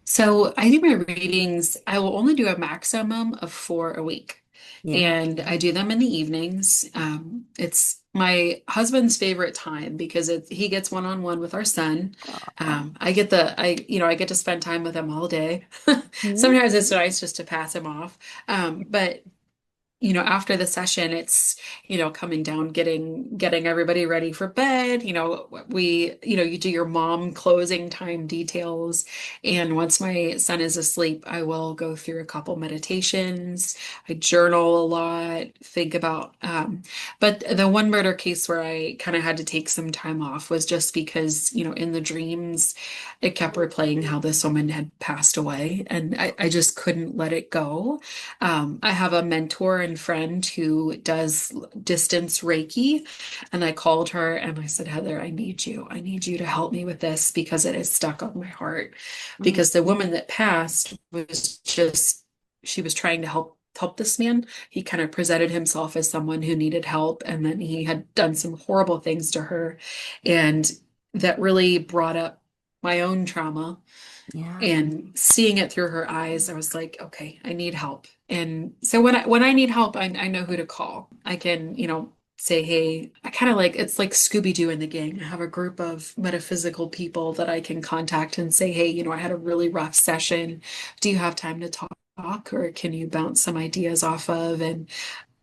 So I do my readings. I will only do a maximum of four a week. Yeah. And I do them in the evenings. It's my husband's favorite time because he gets one-on-one with our son. Oh. I get to spend time with him all day. Mhm. Sometimes it's nice just to pass him off. But after the session, it's, coming down, getting everybody ready for bed. You do your mom closing time details. And once my son is asleep, I will go through a couple meditations. I journal a lot, think about, but the one murder case where I kind of had to take some time off was just because, in the dreams, it kept replaying how this woman had passed away, and I just couldn't let it go. I have a mentor and friend who does distance Reiki, and I called her and I said, Heather, I need you. I need you to help me with this because it is stuck on my heart. Mm. Because the woman that passed was just, she was trying to help this man. He kind of presented himself as someone who needed help, and then he had done some horrible things to her, and that really brought up my own trauma. Yeah. And seeing it through her eyes, I was like, okay, I need help. And so when I need help, I know who to call. I can, say, hey, I kind of like, it's like Scooby-Doo in the gang. I have a group of metaphysical people that I can contact and say, hey, I had a really rough session. Do you have time to talk? Or can you bounce some ideas off of? And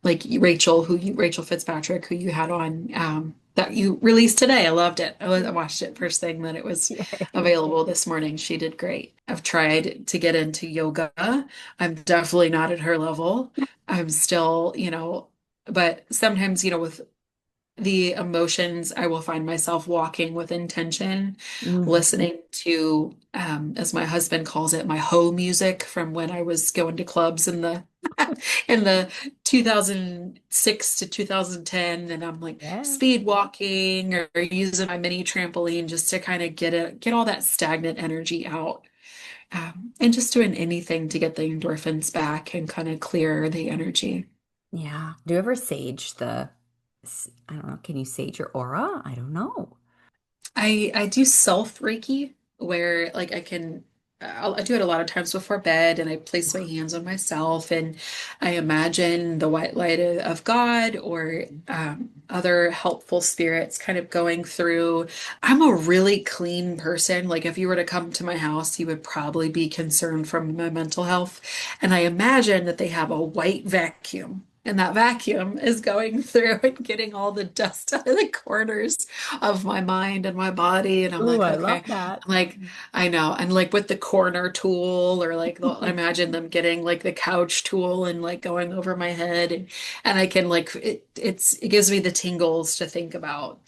like Rachel Fitzpatrick, who you had on, that you released today. I loved it. I watched it first thing that it was Yay. available this morning. She did great. I've tried to get into yoga. I'm definitely not at her level. I'm still, but sometimes, with the emotions, I will find myself walking with intention, Mm. listening to, as my husband calls it, my ho music from when I was going to clubs in the in the 2006 to 2010, and I'm like Yeah. speed walking or using my mini trampoline just to kind of get all that stagnant energy out. And just doing anything to get the endorphins back and kind of clear the energy. Yeah. Do you ever sage I don't know, can you sage your aura? I don't know. I do self Reiki where like I do it a lot of times before bed, and I place my hands on myself and I imagine the white light of God or other helpful spirits kind of going through. I'm a really clean person. Like if you were to come to my house, you would probably be concerned from my mental health. And I imagine that they have a white vacuum. And that vacuum is going through and getting all the dust out of the corners of my mind and my body. And I'm Ooh, like, I okay. love that. I'm like, I know. And like with the corner tool, or like I imagine them getting like the couch tool and like going over my head. And I can like it gives me the tingles to think about.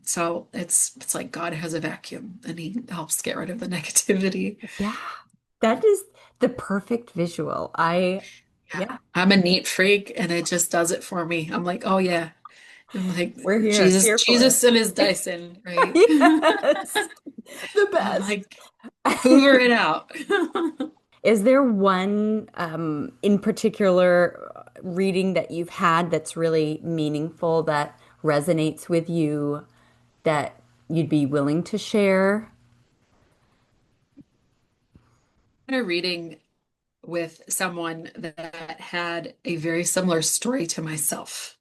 So it's like God has a vacuum and he helps get rid of the negativity. Yeah. That is the perfect visual. Yeah. Yeah, I'm a neat freak and it just does it for me. I'm like, oh yeah. I'm like we're Jesus, here for Jesus and his Dyson, right? it. Yes, the I'm best. like, hoover it out. Is there one in particular reading that you've had that's really meaningful that resonates with you that you'd be willing to share? A reading with someone that had a very similar story to myself.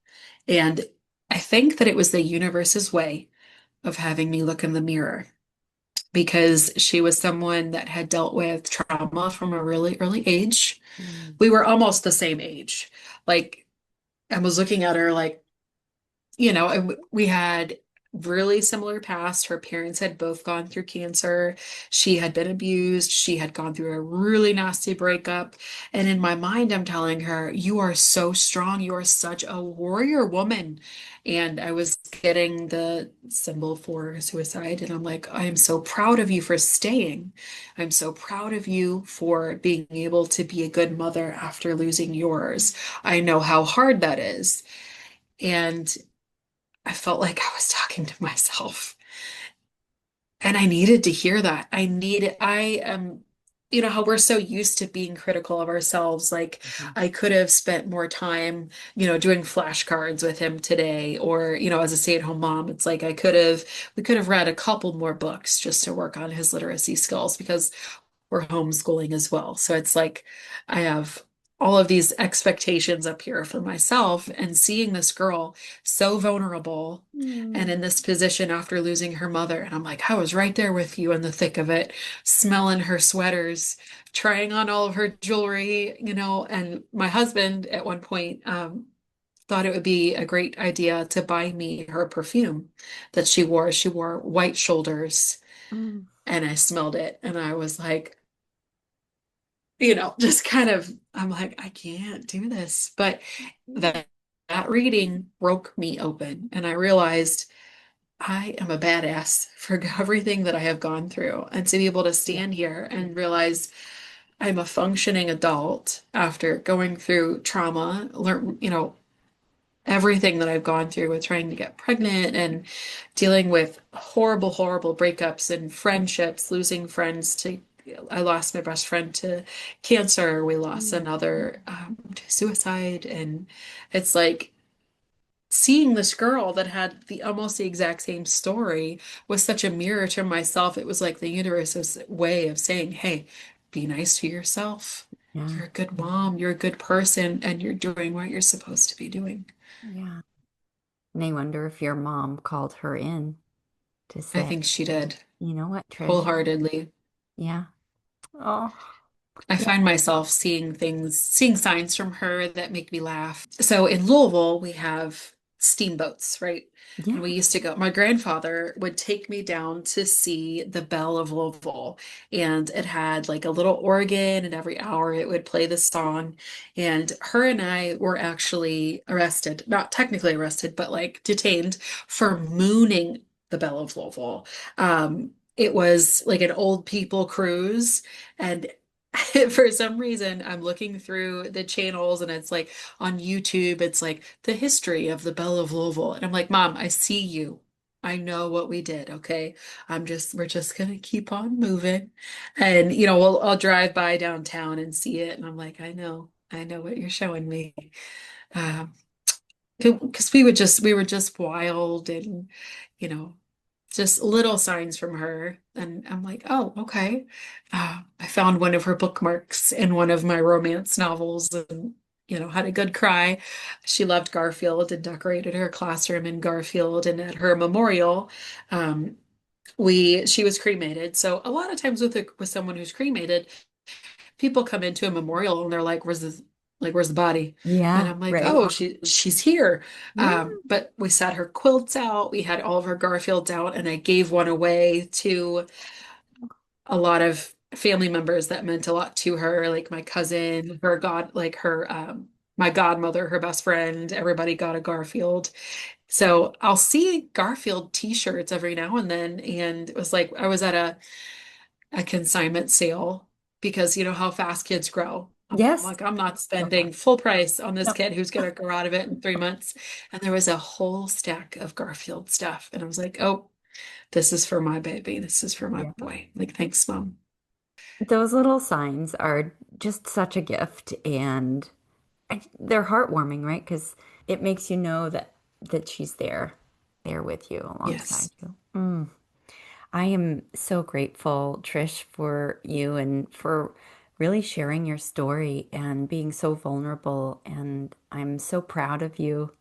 And I think that it was the universe's way of having me look in the mirror because she was someone that had dealt with trauma from a really early age. Mm. We were almost the same age. Like, I was looking at her like, and we had really similar past. Her parents had both gone through cancer. She had been abused. She had gone through a really nasty breakup. And in my mind, I'm telling her, you are so strong. You are such a warrior woman. And I was getting the symbol for suicide. And I'm like, I am so proud of you for staying. I'm so proud of you for being able to be a good mother after losing yours. I know how hard that is. And I felt like I was talking to myself. And I needed to hear that. I am, how we're so used to being critical of ourselves. Like Mhm. I could have spent more time, doing flashcards with him today, or, as a stay-at-home mom, it's like we could have read a couple more books just to work on his literacy skills because we're homeschooling as well. So it's like I have all of these expectations up here for myself and seeing this girl so vulnerable and Mm. in this position after losing her mother. And I'm like, I was right there with you in the thick of it, smelling her sweaters, trying on all of her jewelry, and my husband at one point thought it would be a great idea to buy me her perfume that she wore. She wore white shoulders, Mm. and I smelled it and I was like, just kind of, I'm like, I can't do this. But that reading broke me open, and I realized I am a badass for everything that I have gone through. And to be able to Yeah. stand here and realize I'm a functioning adult after going through trauma, learn, everything that I've gone through with trying to get pregnant and dealing with horrible, horrible breakups and friendships, losing friends to, I lost my best friend to cancer. We lost Mm. another to suicide. And it's like seeing this girl that had the almost the exact same story was such a mirror to myself. It was like the universe's way of saying, hey, be nice to yourself. Yeah. You're a good mom, you're a good person, and you're doing what you're supposed to be doing. Yeah. And I wonder if your mom called her in to I say, think she did you know what, Trish? wholeheartedly. Yeah. Oh, I yeah. find myself seeing signs from her that make me laugh. So in Louisville, we have steamboats, right? And we Yeah. used to go, my grandfather would take me down to see the Belle of Louisville. And it had like a little organ, and every hour it would play the song. And her and I were actually arrested, not technically arrested, but like detained for mooning the Belle of Louisville. It was like an old people cruise. And for some reason, I'm looking through the channels and it's like on YouTube, it's like the history of the Belle of Louisville. And I'm like, Mom, I see you. I know what we did, okay? We're just gonna keep on moving. And I'll drive by downtown and see it. And I'm like, I know what you're showing me. Um, because we were just wild and, you know, just little signs from her. And I'm like, oh, okay. I found one of her bookmarks in one of my romance novels and, had a good cry. She loved Garfield and decorated her classroom in Garfield. And at her memorial, um, she was cremated. So a lot of times with someone who's cremated, people come into a memorial and they're like, where's the body? And Yeah. I'm like, Right. oh, she's here. Yeah. But we set her quilts out, we had all of her Garfields out, and I gave one away to a lot of family members that meant a lot to her, like my cousin, my godmother, her best friend, everybody got a Garfield. So I'll see Garfield t-shirts every now and then. And it was like I was at a consignment sale because you know how fast kids grow. I'm Yes. like, I'm not So fun. spending full price on this Nope. kid who's gonna grow out of it in 3 months. And there was a whole stack of Garfield stuff. And I was like, oh, this is for my baby. This is for my Yeah. boy. Like, thanks, Mom. Those little signs are just such a gift, and they're heartwarming, right? Because it makes you know that she's there with you, alongside Yes. you. Mm. I am so grateful, Trish, for you and for really sharing your story and being so vulnerable. And I'm so proud of you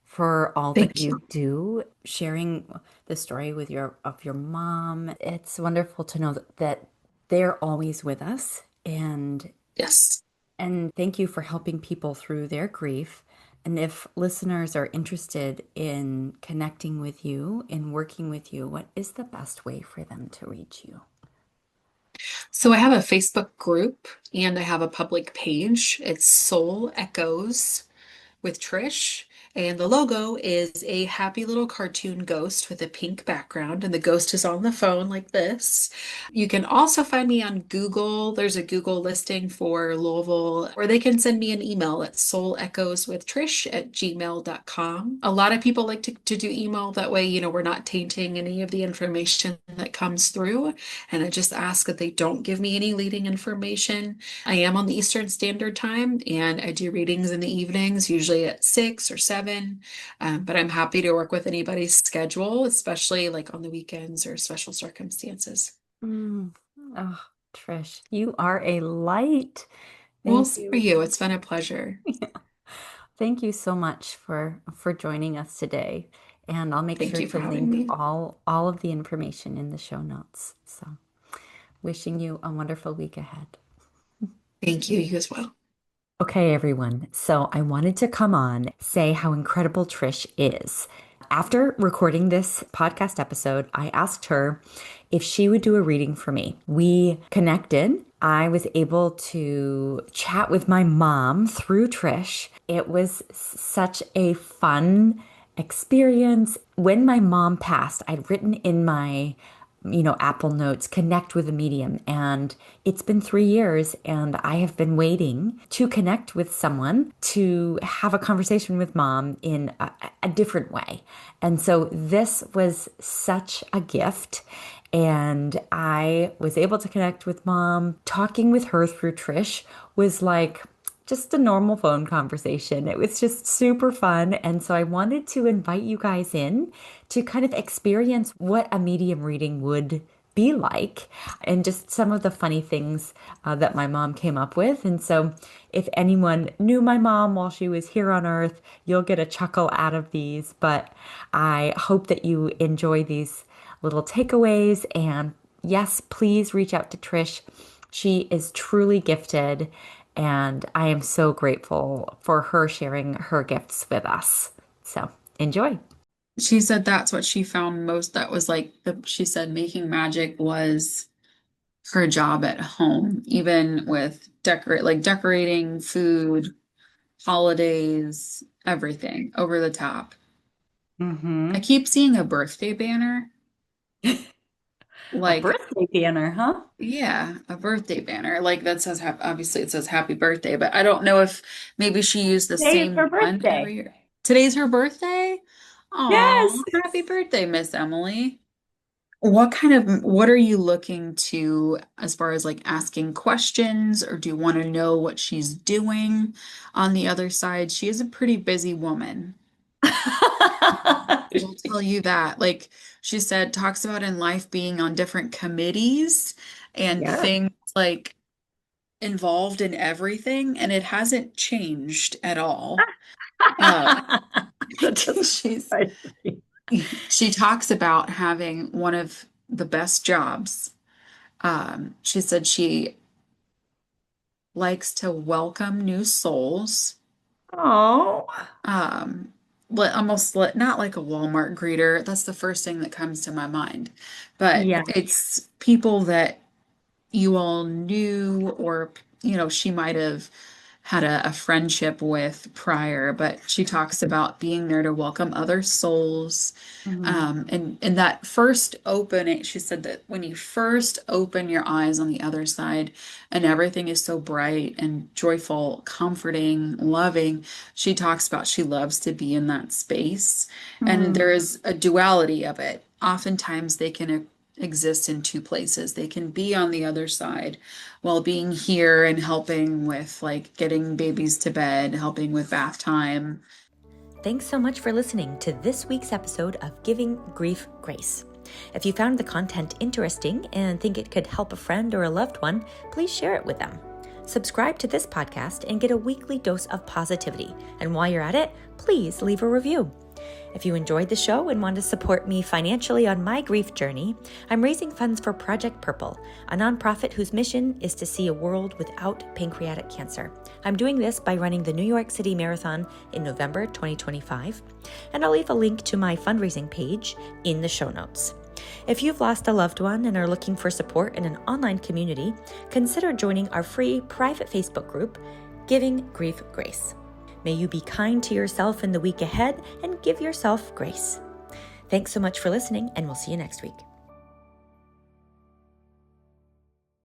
for all that Thank you you. do, sharing the story with your mom. It's wonderful to know that they're always with us, Yes. and thank you for helping people through their grief. And if listeners are interested in connecting with you and working with you, what is the best way for them to reach you? So I have a Facebook group and I have a public page. It's Soul Echoes with Trish. And the logo is a happy little cartoon ghost with a pink background, and the ghost is on the phone like this. You can also find me on Google. There's a Google listing for Louisville, or they can send me an email at soulechoeswithtrish@gmail.com. A lot of people like to do email. That way, we're not tainting any of the information that comes through. And I just ask that they don't give me any leading information. I am on the Eastern Standard Time and I do readings in the evenings, usually at 6 or 7. But I'm happy to work with anybody's schedule, especially like on the weekends or special circumstances. Mm. Oh, Trish, you are a light. Well, Thank so are you. you. It's been a pleasure. Thank you so much for joining us today. And I'll make Thank sure you to for having link me. all of the information in the show notes. So, wishing you a wonderful week ahead. Thank you. You as well. Okay, everyone. So I wanted to come on, say how incredible Trish is. After recording this podcast episode, I asked her if she would do a reading for me. We connected. I was able to chat with my mom through Trish. It was such a fun experience. When my mom passed, I'd written in my Apple Notes, connect with a medium. And it's been 3 years, and I have been waiting to connect with someone to have a conversation with mom in a different way. And so this was such a gift. And I was able to connect with mom. Talking with her through Trish was like just a normal phone conversation. It was just super fun. And so I wanted to invite you guys in to kind of experience what a medium reading would be like and just some of the funny things that my mom came up with. And so if anyone knew my mom while she was here on earth, you'll get a chuckle out of these. But I hope that you enjoy these little takeaways. And yes, please reach out to Trish. She is truly gifted, and I am so grateful for her sharing her gifts with us. So enjoy. She said that's what she found most. That was like she said making magic was her job at home, even with decorating food, holidays, everything over the top. I Mm-hmm. keep seeing a birthday banner. A Like, birthday banner, huh? yeah, a birthday banner. Like that says obviously it says happy birthday, but I don't know if maybe she used the Today is same her one every birthday. year. Today's her birthday? Aw, Yes. happy birthday, Miss Emily. What are you looking to as far as like asking questions, or do you want to know what she's doing on the other side? She is a pretty busy woman. I'll tell you that. Like she said, talks about in life being on different committees and Yes. things like involved in everything, and it hasn't changed at all. Uh, That doesn't she's surprise me. she talks about having one of the best jobs. She said she likes to welcome new souls. Oh, Um, not like a Walmart greeter. That's the first thing that comes to my mind. But yeah. it's people that you all knew, or she might have had a friendship with prior, but she talks about being there to welcome other souls. Mhm. And that first opening, she said that when you first open your eyes on the other side and everything is so bright and joyful, comforting, loving, she talks about she loves to be in that space. And Mhm. there is a duality of it. Oftentimes they can exist in two places. They can be on the other side while being here and helping with like getting babies to bed, helping with bath time. Thanks so much for listening to this week's episode of Giving Grief Grace. If you found the content interesting and think it could help a friend or a loved one, please share it with them. Subscribe to this podcast and get a weekly dose of positivity. And while you're at it, please leave a review. If you enjoyed the show and want to support me financially on my grief journey, I'm raising funds for Project Purple, a nonprofit whose mission is to see a world without pancreatic cancer. I'm doing this by running the New York City Marathon in November 2025, and I'll leave a link to my fundraising page in the show notes. If you've lost a loved one and are looking for support in an online community, consider joining our free private Facebook group, Giving Grief Grace. May you be kind to yourself in the week ahead and give yourself grace. Thanks so much for listening, and we'll see you next week.